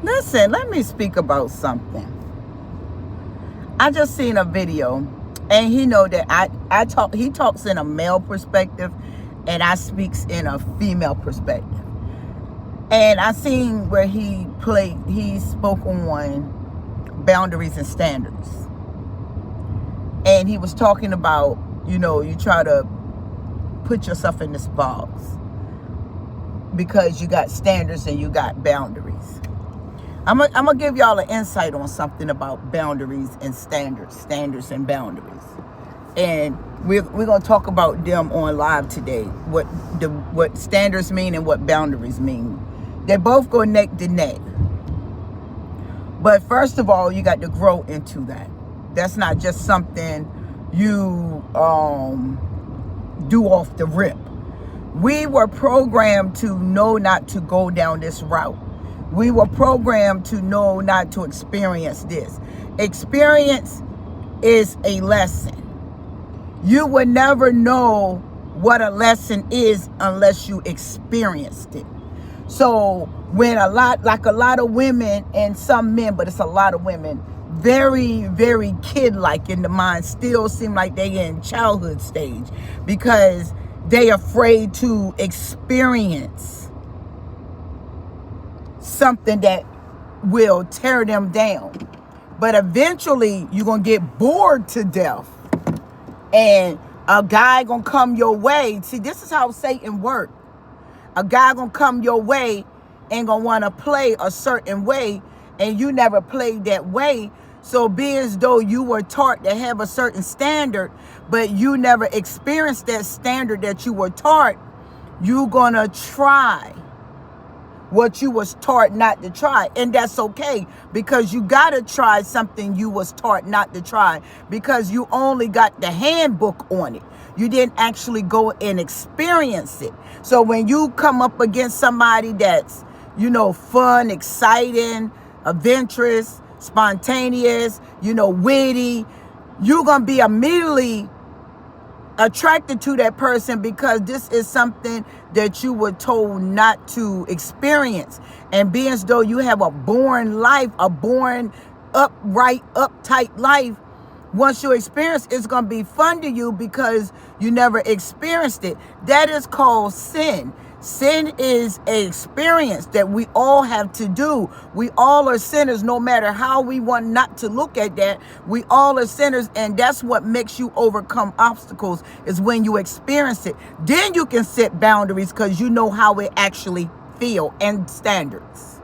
Listen, let me speak about something. I just seen a video, and he know that I talk. He talks in a male perspective, and I speaks in a female perspective. And I seen where he spoke on boundaries and standards, and he was talking about, you try to put yourself in this box because you got standards and you got boundaries. I'm gonna give y'all an insight on something about boundaries and standards and boundaries, and we're gonna talk about them on live today. What standards mean and what boundaries mean. They both go neck to neck. But first of all, you got to grow into that. That's not just something you do off the rip. We were programmed to know not to go down this route. We were programmed to know not to experience this. Experience is a lesson. You would never know what a lesson is unless you experienced it. So when a lot of women and some men, but it's a lot of women, very, very kid-like in the mind, still seem like they in childhood stage because they afraid to experience something that will tear them down. But eventually you're going to get bored to death, and a guy going to come your way. See, this is how Satan works. A guy going to come your way and going to want to play a certain way, and you never played that way. So be as though you were taught to have a certain standard, but you never experienced that standard that you were taught. You're going to try what you was taught not to try. And that's okay, because you got to try something you was taught not to try, because you only got the handbook on it. You didn't actually go and experience it. So when you come up against somebody that's, fun, exciting, adventurous, spontaneous, witty, you're going to be immediately attracted to that person because this is something that you were told not to experience. And being as though you have a born life, a born upright, uptight life, once you experience, it's going to be fun to you because you never experienced it. That is called sin. Sin is an experience that we all have to do. We all are sinners, no matter how we want not to look at that. We all are sinners, and that's what makes you overcome obstacles, is when you experience it. Then you can set boundaries because you know how it actually feel, and standards.